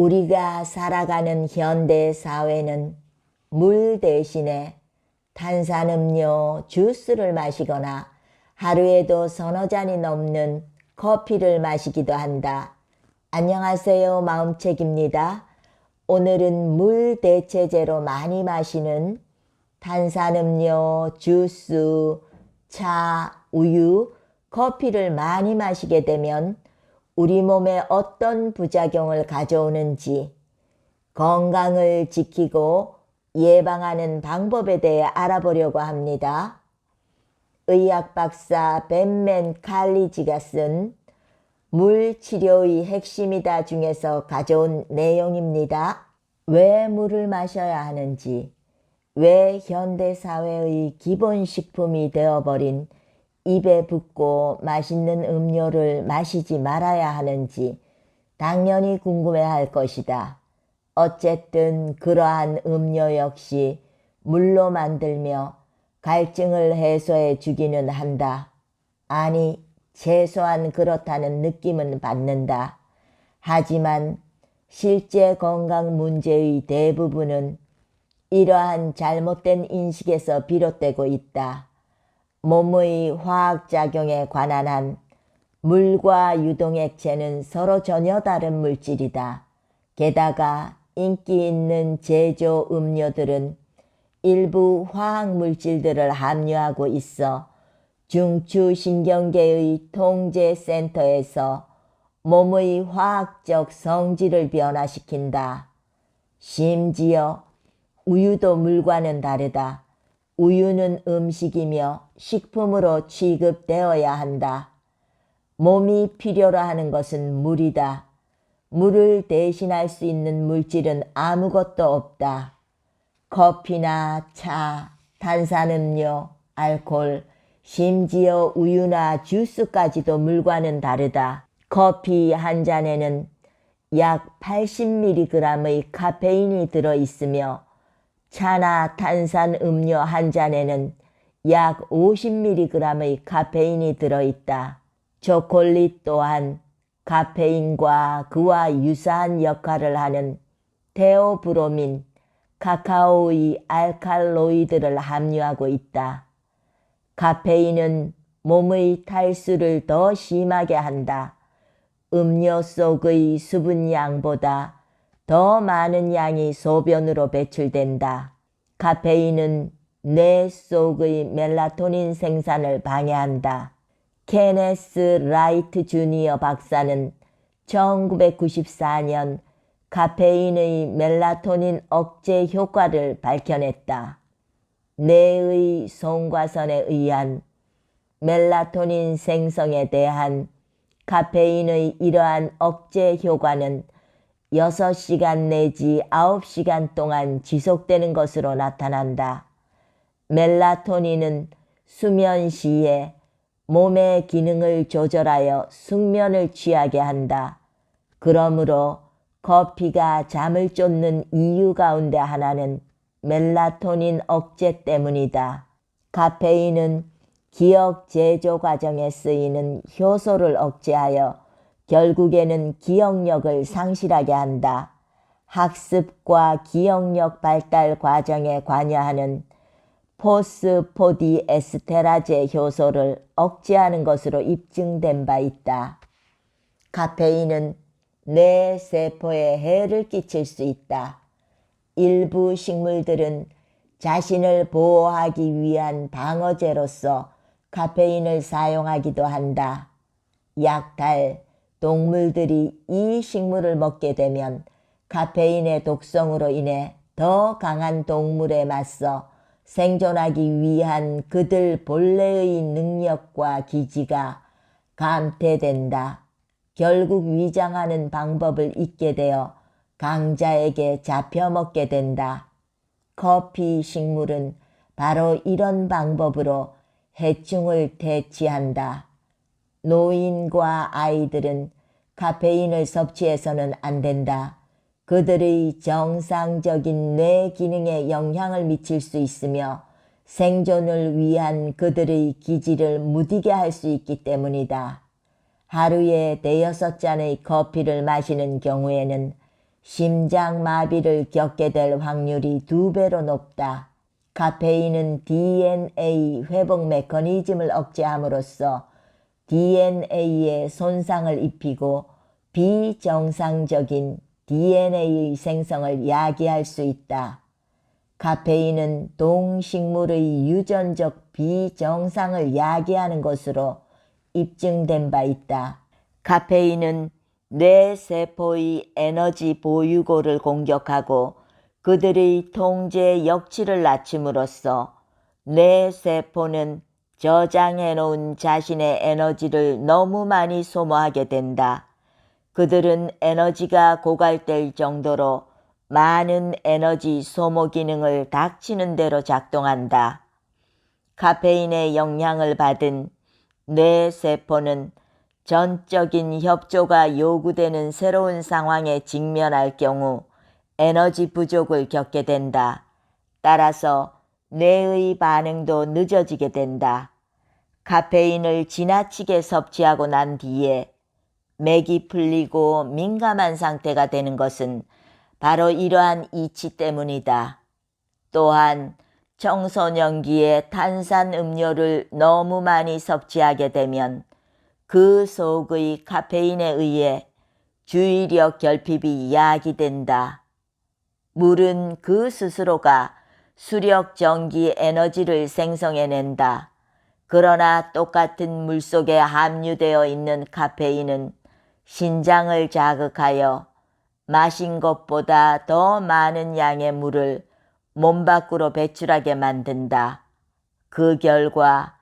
우리가 살아가는 현대 사회는 물 대신에 탄산음료, 주스를 마시거나 하루에도 서너 잔이 넘는 커피를 마시기도 한다. 안녕하세요. 마음책입니다. 오늘은 물 대체제로 많이 마시는 탄산음료, 주스, 차, 우유, 커피를 많이 마시게 되면 우리 몸에 어떤 부작용을 가져오는지, 건강을 지키고 예방하는 방법에 대해 알아보려고 합니다. 의학 박사 벤맨 칼리지가 쓴 물치료의 핵심이다 중에서 가져온 내용입니다. 왜 물을 마셔야 하는지, 왜 현대사회의 기본식품이 되어버린 입에 붙고 맛있는 음료를 마시지 말아야 하는지 당연히 궁금해할 것이다. 어쨌든 그러한 음료 역시 물로 만들며 갈증을 해소해 주기는 한다. 아니, 최소한 그렇다는 느낌은 받는다. 하지만 실제 건강 문제의 대부분은 이러한 잘못된 인식에서 비롯되고 있다. 몸의 화학작용에 관한 한 물과 유동액체는 서로 전혀 다른 물질이다. 게다가 인기 있는 제조 음료들은 일부 화학물질들을 함유하고 있어 중추신경계의 통제센터에서 몸의 화학적 성질을 변화시킨다. 심지어 우유도 물과는 다르다. 우유는 음식이며 식품으로 취급되어야 한다. 몸이 필요로 하는 것은 물이다. 물을 대신할 수 있는 물질은 아무것도 없다. 커피나 차, 탄산음료, 알코올, 심지어 우유나 주스까지도 물과는 다르다. 커피 한 잔에는 약 80mg의 카페인이 들어있으며 차나 탄산음료 한 잔에는 약 50mg의 카페인이 들어있다. 초콜릿 또한 카페인과 그와 유사한 역할을 하는 테오브로민, 카카오의 알칼로이드를 함유하고 있다. 카페인은 몸의 탈수를 더 심하게 한다. 음료 속의 수분량보다 더 많은 양이 소변으로 배출된다. 카페인은 뇌 속의 멜라토닌 생산을 방해한다. 케네스 라이트 주니어 박사는 1994년 카페인의 멜라토닌 억제 효과를 밝혀냈다. 뇌의 송과선에 의한 멜라토닌 생성에 대한 카페인의 이러한 억제 효과는 6시간 내지 9시간 동안 지속되는 것으로 나타난다. 멜라토닌은 수면 시에 몸의 기능을 조절하여 숙면을 취하게 한다. 그러므로 커피가 잠을 쫓는 이유 가운데 하나는 멜라토닌 억제 때문이다. 카페인은 기억 제조 과정에 쓰이는 효소를 억제하여 결국에는 기억력을 상실하게 한다. 학습과 기억력 발달 과정에 관여하는 포스포디에스테라제 효소를 억제하는 것으로 입증된 바 있다. 카페인은 뇌 세포에 해를 끼칠 수 있다. 일부 식물들은 자신을 보호하기 위한 방어제로서 카페인을 사용하기도 한다. 약탈, 동물들이 이 식물을 먹게 되면 카페인의 독성으로 인해 더 강한 동물에 맞서 생존하기 위한 그들 본래의 능력과 기지가 감퇴된다. 결국 위장하는 방법을 잊게 되어 강자에게 잡혀먹게 된다. 커피 식물은 바로 이런 방법으로 해충을 퇴치한다. 노인과 아이들은 카페인을 섭취해서는 안 된다. 그들의 정상적인 뇌 기능에 영향을 미칠 수 있으며 생존을 위한 그들의 기지를 무디게 할 수 있기 때문이다. 하루에 5-6잔의 커피를 마시는 경우에는 심장마비를 겪게 될 확률이 2배로 높다. 카페인은 DNA 회복 메커니즘을 억제함으로써 DNA에 손상을 입히고 비정상적인 DNA의 생성을 야기할 수 있다. 카페인은 동식물의 유전적 비정상을 야기하는 것으로 입증된 바 있다. 카페인은 뇌 세포의 에너지 보유고를 공격하고 그들의 통제 역치를 낮춤으로써 뇌 세포는 저장해 놓은 자신의 에너지를 너무 많이 소모하게 된다. 그들은 에너지가 고갈될 정도로 많은 에너지 소모 기능을 닥치는 대로 작동한다. 카페인의 영향을 받은 뇌 세포는 전적인 협조가 요구되는 새로운 상황에 직면할 경우 에너지 부족을 겪게 된다. 따라서 뇌의 반응도 늦어지게 된다. 카페인을 지나치게 섭취하고 난 뒤에 맥이 풀리고 민감한 상태가 되는 것은 바로 이러한 이치 때문이다. 또한 청소년기에 탄산음료를 너무 많이 섭취하게 되면 그 속의 카페인에 의해 주의력 결핍이 야기된다. 물은 그 스스로가 수력 전기 에너지를 생성해낸다. 그러나 똑같은 물 속에 함유되어 있는 카페인은 신장을 자극하여 마신 것보다 더 많은 양의 물을 몸 밖으로 배출하게 만든다. 그 결과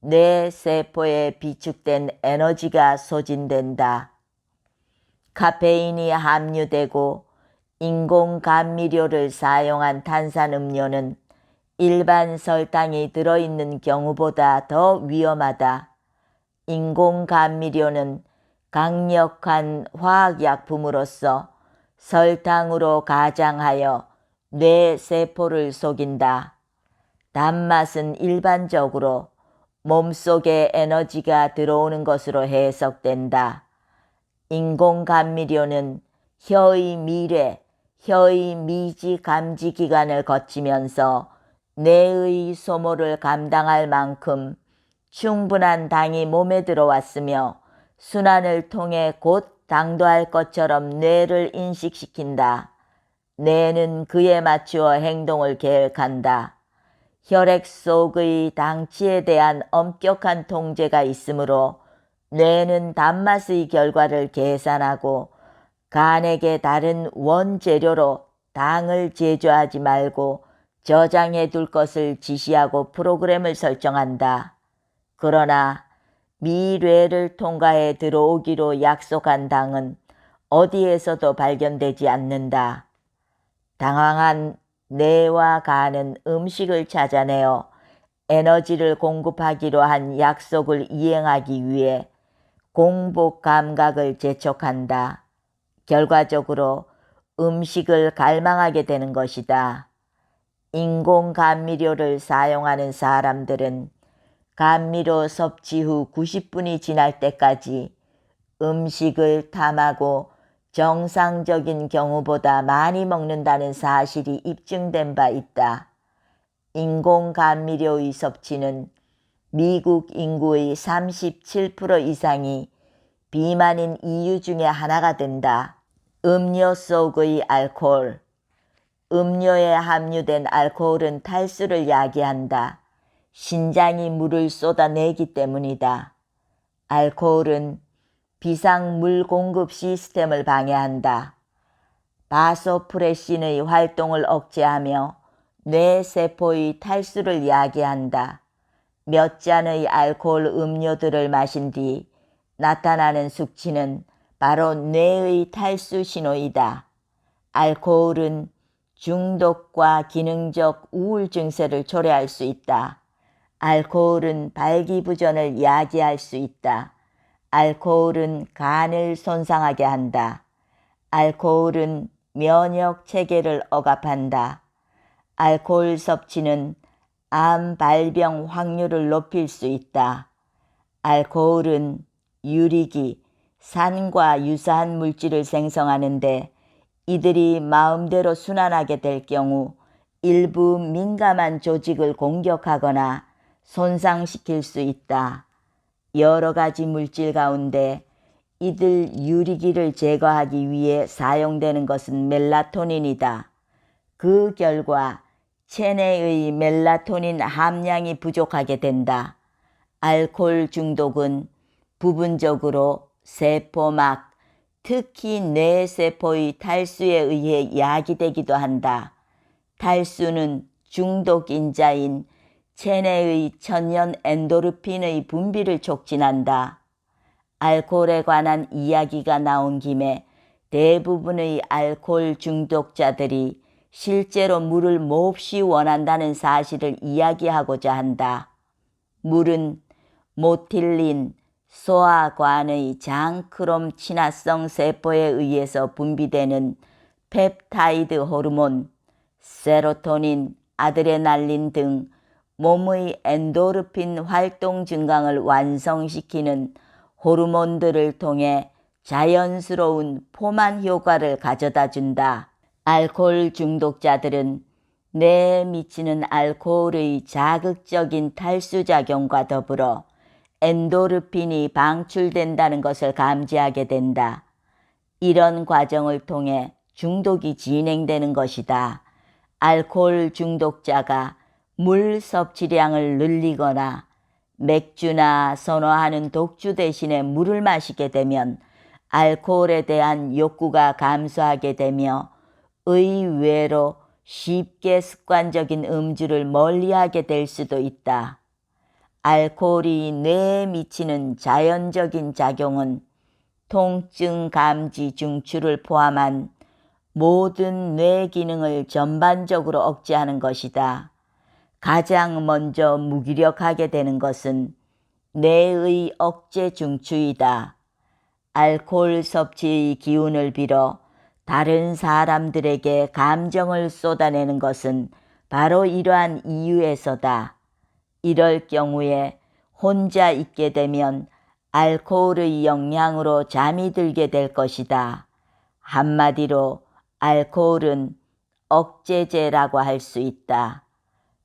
뇌 세포에 비축된 에너지가 소진된다. 카페인이 함유되고 인공 감미료를 사용한 탄산음료는 일반 설탕이 들어있는 경우보다 더 위험하다. 인공 감미료는 강력한 화학약품으로서 설탕으로 가장하여 뇌 세포를 속인다. 단맛은 일반적으로 몸속에 에너지가 들어오는 것으로 해석된다. 인공 감미료는 혀의 미뢰, 혀의 미지 감지 기관을 거치면서 뇌의 소모를 감당할 만큼 충분한 당이 몸에 들어왔으며 순환을 통해 곧 당도할 것처럼 뇌를 인식시킨다. 뇌는 그에 맞추어 행동을 계획한다. 혈액 속의 당치에 대한 엄격한 통제가 있으므로 뇌는 단맛의 결과를 계산하고 간에게 다른 원재료로 당을 제조하지 말고 저장해 둘 것을 지시하고 프로그램을 설정한다. 그러나 미뢰를 통과해 들어오기로 약속한 당은 어디에서도 발견되지 않는다. 당황한 뇌와 간은 음식을 찾아내어 에너지를 공급하기로 한 약속을 이행하기 위해 공복 감각을 재촉한다. 결과적으로 음식을 갈망하게 되는 것이다. 인공 감미료를 사용하는 사람들은 감미료 섭취 후 90분이 지날 때까지 음식을 탐하고 정상적인 경우보다 많이 먹는다는 사실이 입증된 바 있다. 인공 감미료의 섭취는 미국 인구의 37% 이상이 비만인 이유 중에 하나가 된다. 음료 속의 알코올. 음료에 함유된 알코올은 탈수를 야기한다. 신장이 물을 쏟아내기 때문이다. 알코올은 비상물 공급 시스템을 방해한다. 바소프레신의 활동을 억제하며 뇌 세포의 탈수를 야기한다. 몇 잔의 알코올 음료들을 마신 뒤 나타나는 숙취는 바로 뇌의 탈수 신호이다. 알코올은 중독과 기능적 우울 증세를 초래할 수 있다. 알코올은 발기부전을 야기할 수 있다. 알코올은 간을 손상하게 한다. 알코올은 면역 체계를 억압한다. 알코올 섭취는 암 발병 확률을 높일 수 있다. 알코올은 유리기, 산과 유사한 물질을 생성하는데 이들이 마음대로 순환하게 될 경우 일부 민감한 조직을 공격하거나 손상시킬 수 있다. 여러 가지 물질 가운데 이들 유리기를 제거하기 위해 사용되는 것은 멜라토닌이다. 그 결과 체내의 멜라토닌 함량이 부족하게 된다. 알코올 중독은 부분적으로 세포막, 특히 뇌세포의 탈수에 의해 야기되기도 한다. 탈수는 중독인자인 체내의 천연 엔도르핀의 분비를 촉진한다. 알코올에 관한 이야기가 나온 김에 대부분의 알코올 중독자들이 실제로 물을 몹시 원한다는 사실을 이야기하고자 한다. 물은 모틸린, 소화관의 장크롬 친화성 세포에 의해서 분비되는 펩타이드 호르몬, 세로토닌, 아드레날린 등 몸의 엔도르핀 활동 증강을 완성시키는 호르몬들을 통해 자연스러운 포만 효과를 가져다 준다. 알코올 중독자들은 뇌에 미치는 알코올의 자극적인 탈수작용과 더불어 엔도르핀이 방출된다는 것을 감지하게 된다. 이런 과정을 통해 중독이 진행되는 것이다. 알코올 중독자가 물 섭취량을 늘리거나 맥주나 선호하는 독주 대신에 물을 마시게 되면 알코올에 대한 욕구가 감소하게 되며 의외로 쉽게 습관적인 음주를 멀리하게 될 수도 있다. 알코올이 뇌에 미치는 자연적인 작용은 통증 감지 중추를 포함한 모든 뇌 기능을 전반적으로 억제하는 것이다. 가장 먼저 무기력하게 되는 것은 뇌의 억제 중추이다. 알코올 섭취의 기운을 빌어 다른 사람들에게 감정을 쏟아내는 것은 바로 이러한 이유에서다. 이럴 경우에 혼자 있게 되면 알코올의 영향으로 잠이 들게 될 것이다. 한마디로 알코올은 억제제라고 할 수 있다.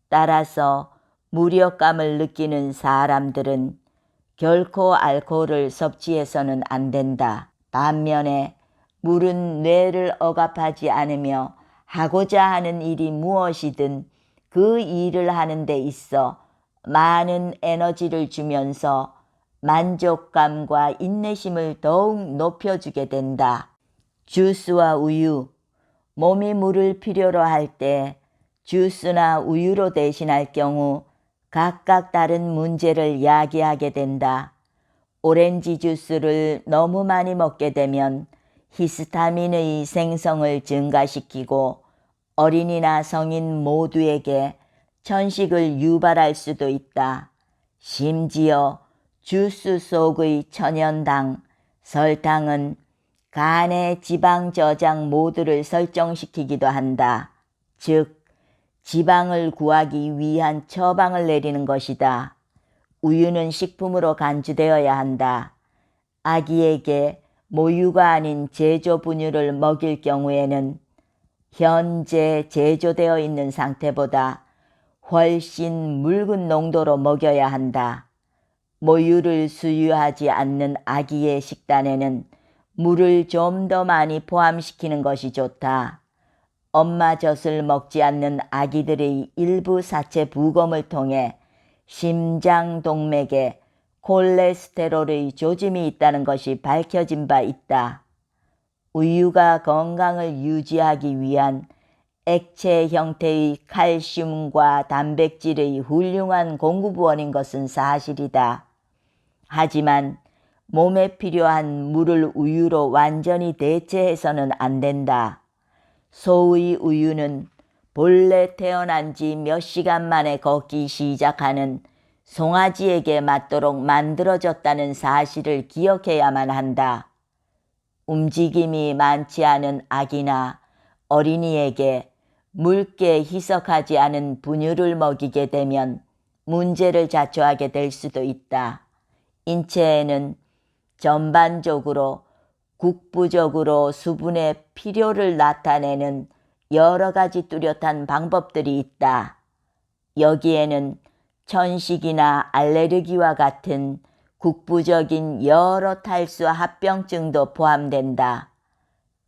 따라서 무력감을 느끼는 사람들은 결코 알코올을 섭취해서는 안 된다. 반면에 물은 뇌를 억압하지 않으며 하고자 하는 일이 무엇이든 그 일을 하는 데 있어 많은 에너지를 주면서 만족감과 인내심을 더욱 높여주게 된다. 주스와 우유, 몸이 물을 필요로 할 때 주스나 우유로 대신할 경우 각각 다른 문제를 야기하게 된다. 오렌지 주스를 너무 많이 먹게 되면 히스타민의 생성을 증가시키고 어린이나 성인 모두에게 천식을 유발할 수도 있다. 심지어 주스 속의 천연당, 설탕은 간의 지방 저장 모드를 설정시키기도 한다. 즉, 지방을 구하기 위한 처방을 내리는 것이다. 우유는 식품으로 간주되어야 한다. 아기에게 모유가 아닌 제조 분유를 먹일 경우에는 현재 제조되어 있는 상태보다 훨씬 묽은 농도로 먹여야 한다. 모유를 수유하지 않는 아기의 식단에는 물을 좀 더 많이 포함시키는 것이 좋다. 엄마 젖을 먹지 않는 아기들의 일부 사체 부검을 통해 심장 동맥에 콜레스테롤의 조짐이 있다는 것이 밝혀진 바 있다. 우유가 건강을 유지하기 위한 액체 형태의 칼슘과 단백질의 훌륭한 공급원인 것은 사실이다. 하지만 몸에 필요한 물을 우유로 완전히 대체해서는 안 된다. 소의 우유는 본래 태어난 지 몇 시간 만에 걷기 시작하는 송아지에게 맞도록 만들어졌다는 사실을 기억해야만 한다. 움직임이 많지 않은 아기나 어린이에게 묽게 희석하지 않은 분유를 먹이게 되면 문제를 자초하게 될 수도 있다. 인체에는 전반적으로 국부적으로 수분의 필요를 나타내는 여러 가지 뚜렷한 방법들이 있다. 여기에는 천식이나 알레르기와 같은 국부적인 여러 탈수 합병증도 포함된다.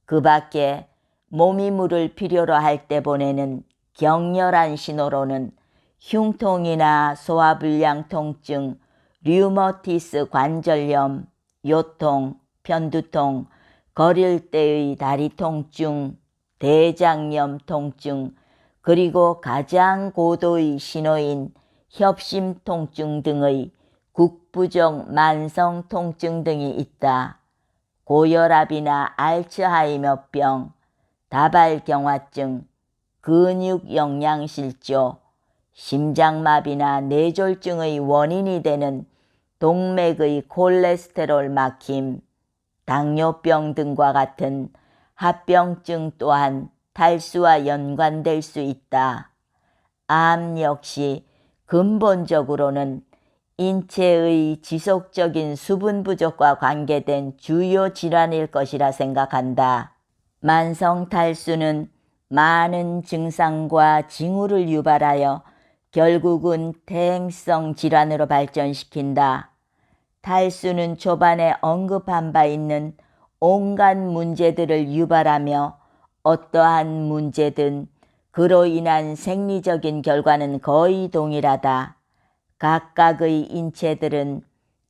그 밖에 몸이 물을 필요로 할 때 보내는 격렬한 신호로는 흉통이나 소화불량 통증, 류머티스 관절염, 요통, 편두통, 걸을 때의 다리 통증, 대장염 통증, 그리고 가장 고도의 신호인 협심 통증 등의 국부적 만성 통증 등이 있다. 고혈압이나 알츠하이머병, 다발경화증, 근육영양실조, 심장마비나 뇌졸중의 원인이 되는 동맥의 콜레스테롤 막힘, 당뇨병 등과 같은 합병증 또한 탈수와 연관될 수 있다. 암 역시 근본적으로는 인체의 지속적인 수분 부족과 관계된 주요 질환일 것이라 생각한다. 만성 탈수는 많은 증상과 징후를 유발하여 결국은 퇴행성 질환으로 발전시킨다. 탈수는 초반에 언급한 바 있는 온갖 문제들을 유발하며 어떠한 문제든 그로 인한 생리적인 결과는 거의 동일하다. 각각의 인체들은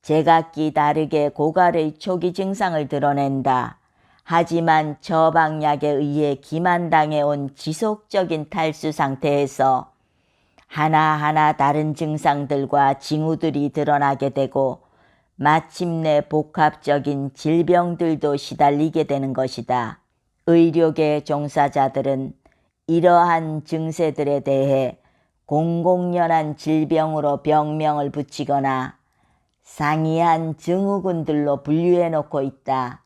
제각기 다르게 고갈의 초기 증상을 드러낸다. 하지만 처방약에 의해 기만당해온 지속적인 탈수 상태에서 하나하나 다른 증상들과 징후들이 드러나게 되고 마침내 복합적인 질병들도 시달리게 되는 것이다. 의료계 종사자들은 이러한 증세들에 대해 공공연한 질병으로 병명을 붙이거나 상이한 증후군들로 분류해 놓고 있다.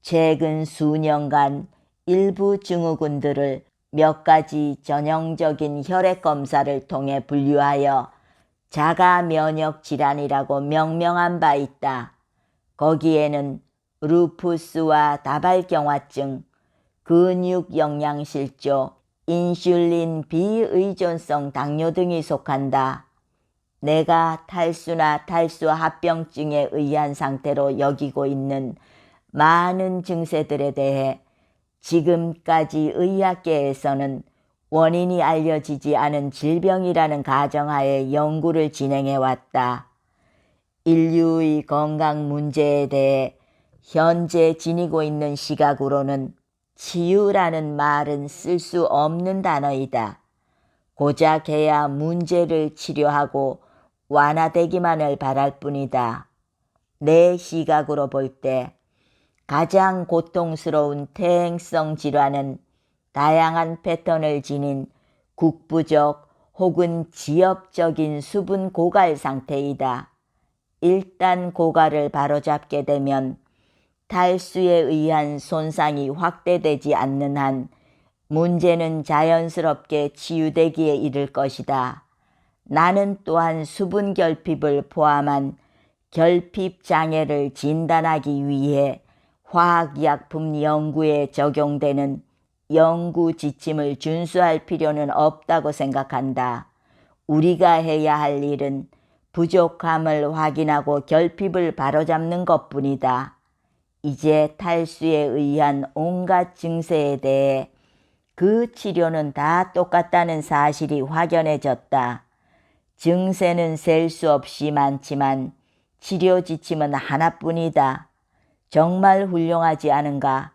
최근 수년간 일부 증후군들을 몇 가지 전형적인 혈액 검사를 통해 분류하여 자가 면역 질환이라고 명명한 바 있다. 거기에는 루푸스와 다발경화증, 근육영양실조, 인슐린 비의존성 당뇨 등이 속한다. 내가 탈수나 탈수 합병증에 의한 상태로 여기고 있는 많은 증세들에 대해 지금까지 의학계에서는 원인이 알려지지 않은 질병이라는 가정하에 연구를 진행해왔다. 인류의 건강 문제에 대해 현재 지니고 있는 시각으로는 치유라는 말은 쓸 수 없는 단어이다. 고작 해야 문제를 치료하고 완화되기만을 바랄 뿐이다. 내 시각으로 볼 때 가장 고통스러운 퇴행성 질환은 다양한 패턴을 지닌 국부적 혹은 지엽적인 수분 고갈 상태이다. 일단 고갈을 바로잡게 되면 탈수에 의한 손상이 확대되지 않는 한 문제는 자연스럽게 치유되기에 이를 것이다. 나는 또한 수분 결핍을 포함한 결핍 장애를 진단하기 위해 화학약품 연구에 적용되는 연구 지침을 준수할 필요는 없다고 생각한다. 우리가 해야 할 일은 부족함을 확인하고 결핍을 바로잡는 것뿐이다. 이제 탈수에 의한 온갖 증세에 대해 그 치료는 다 똑같다는 사실이 확연해졌다. 증세는 셀 수 없이 많지만 치료 지침은 하나뿐이다. 정말 훌륭하지 않은가?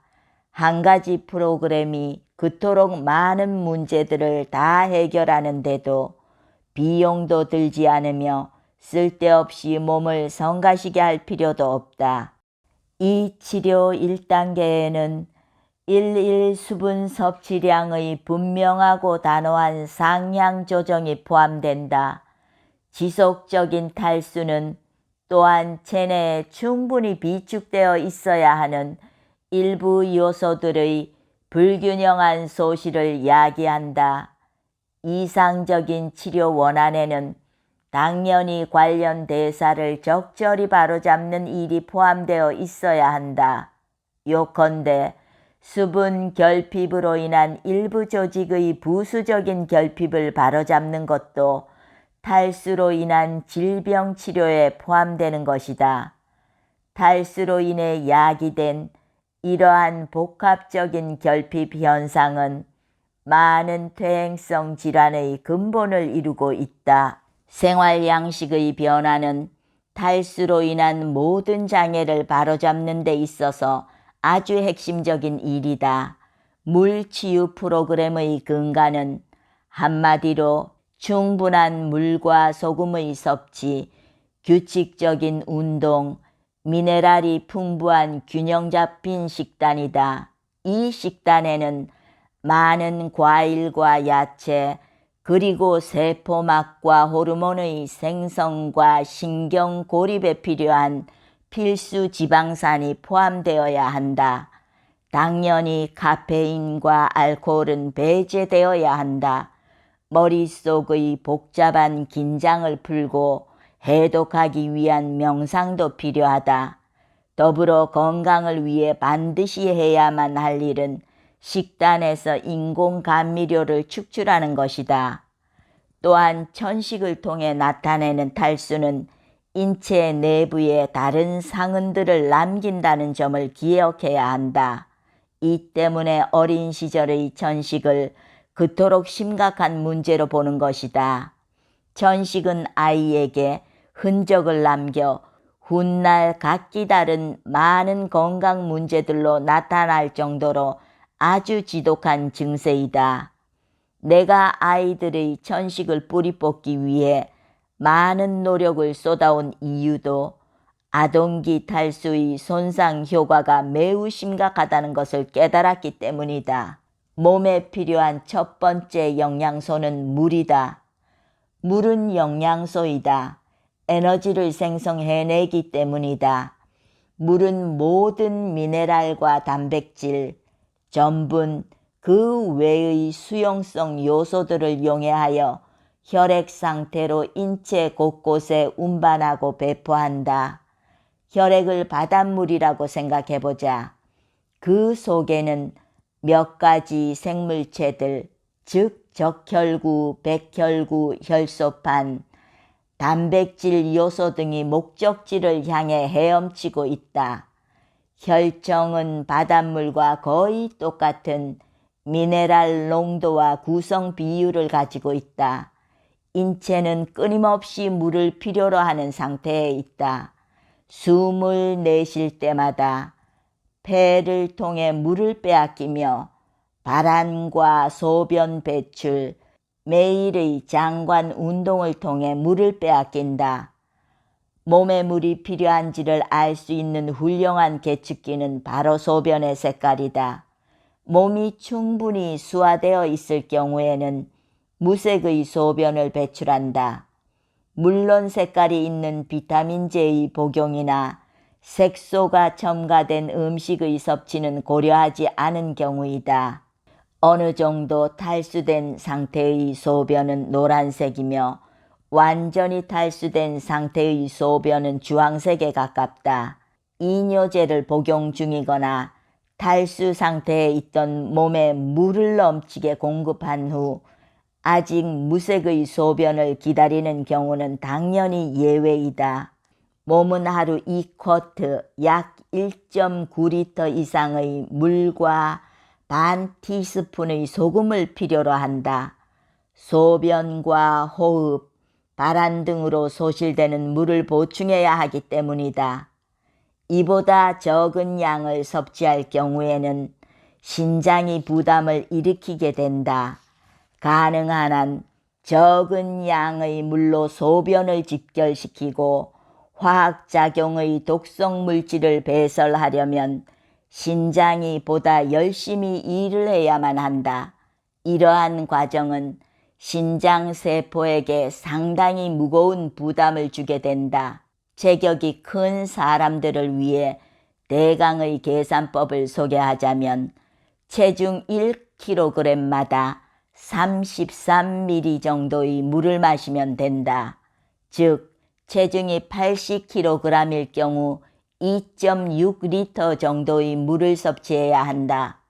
한 가지 프로그램이 그토록 많은 문제들을 다 해결하는데도 비용도 들지 않으며 쓸데없이 몸을 성가시게 할 필요도 없다. 이 치료 1단계에는 일일 수분 섭취량의 분명하고 단호한 상향 조정이 포함된다. 지속적인 탈수는 또한 체내에 충분히 비축되어 있어야 하는 일부 요소들의 불균형한 소실을 야기한다. 이상적인 치료 원안에는 당연히 관련 대사를 적절히 바로잡는 일이 포함되어 있어야 한다. 요컨대 수분 결핍으로 인한 일부 조직의 부수적인 결핍을 바로잡는 것도 탈수로 인한 질병 치료에 포함되는 것이다. 탈수로 인해 야기된 이러한 복합적인 결핍 현상은 많은 퇴행성 질환의 근본을 이루고 있다. 생활 양식의 변화는 탈수로 인한 모든 장애를 바로잡는 데 있어서 아주 핵심적인 일이다. 물치유 프로그램의 근간은 한마디로 충분한 물과 소금의 섭취, 규칙적인 운동, 미네랄이 풍부한 균형 잡힌 식단이다. 이 식단에는 많은 과일과 야채, 그리고 세포막과 호르몬의 생성과 신경 고립에 필요한 필수 지방산이 포함되어야 한다. 당연히 카페인과 알코올은 배제되어야 한다. 머릿속의 복잡한 긴장을 풀고 해독하기 위한 명상도 필요하다. 더불어 건강을 위해 반드시 해야만 할 일은 식단에서 인공감미료를 축출하는 것이다. 또한 천식을 통해 나타내는 탈수는 인체 내부에 다른 상흔들을 남긴다는 점을 기억해야 한다. 이 때문에 어린 시절의 천식을 그토록 심각한 문제로 보는 것이다. 천식은 아이에게 흔적을 남겨 훗날 각기 다른 많은 건강 문제들로 나타날 정도로 아주 지독한 증세이다. 내가 아이들의 천식을 뿌리 뽑기 위해 많은 노력을 쏟아온 이유도 아동기 탈수의 손상 효과가 매우 심각하다는 것을 깨달았기 때문이다. 몸에 필요한 첫 번째 영양소는 물이다. 물은 영양소이다. 에너지를 생성해내기 때문이다. 물은 모든 미네랄과 단백질, 전분, 그 외의 수용성 요소들을 용해하여 혈액 상태로 인체 곳곳에 운반하고 배포한다. 혈액을 바닷물이라고 생각해보자. 그 속에는 몇 가지 생물체들, 즉 적혈구, 백혈구, 혈소판, 단백질 요소 등이 목적지를 향해 헤엄치고 있다. 혈청은 바닷물과 거의 똑같은 미네랄 농도와 구성 비율을 가지고 있다. 인체는 끊임없이 물을 필요로 하는 상태에 있다. 숨을 내쉴 때마다 폐를 통해 물을 빼앗기며 발안과 소변 배출, 매일의 장관 운동을 통해 물을 빼앗긴다. 몸에 물이 필요한지를 알 수 있는 훌륭한 계측기는 바로 소변의 색깔이다. 몸이 충분히 수화되어 있을 경우에는 무색의 소변을 배출한다. 물론 색깔이 있는 비타민제의 복용이나 색소가 첨가된 음식의 섭취는 고려하지 않은 경우이다. 어느 정도 탈수된 상태의 소변은 노란색이며 완전히 탈수된 상태의 소변은 주황색에 가깝다. 이뇨제를 복용 중이거나 탈수 상태에 있던 몸에 물을 넘치게 공급한 후 아직 무색의 소변을 기다리는 경우는 당연히 예외이다. 몸은 하루 2쿼트 약 1.9리터 이상의 물과 반 티스푼의 소금을 필요로 한다. 소변과 호흡, 발안 등으로 소실되는 물을 보충해야 하기 때문이다. 이보다 적은 양을 섭취할 경우에는 신장이 부담을 일으키게 된다. 가능한 한 적은 양의 물로 소변을 집결시키고 화학작용의 독성 물질을 배설하려면 신장이 보다 열심히 일을 해야만 한다. 이러한 과정은 신장세포에게 상당히 무거운 부담을 주게 된다. 체격이 큰 사람들을 위해 대강의 계산법을 소개하자면 체중 1kg마다 33ml 정도의 물을 마시면 된다. 즉 체중이 80kg일 경우 2.6리터 정도의 물을 섭취해야 한다.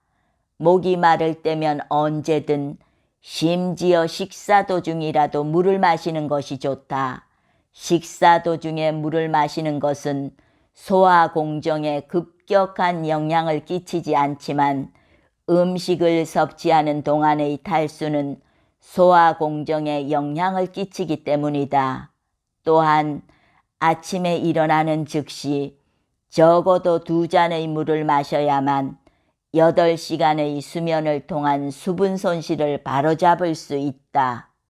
목이 마를 때면 언제든 심지어 식사 도중이라도 물을 마시는 것이 좋다. 식사 도중에 물을 마시는 것은 소화 공정에 급격한 영향을 끼치지 않지만 음식을 섭취하는 동안의 탈수는 소화 공정에 영향을 끼치기 때문이다. 또한 아침에 일어나는 즉시 적어도 2잔의 물을 마셔야만 8시간의 수면을 통한 수분 손실을 바로잡을 수 있다.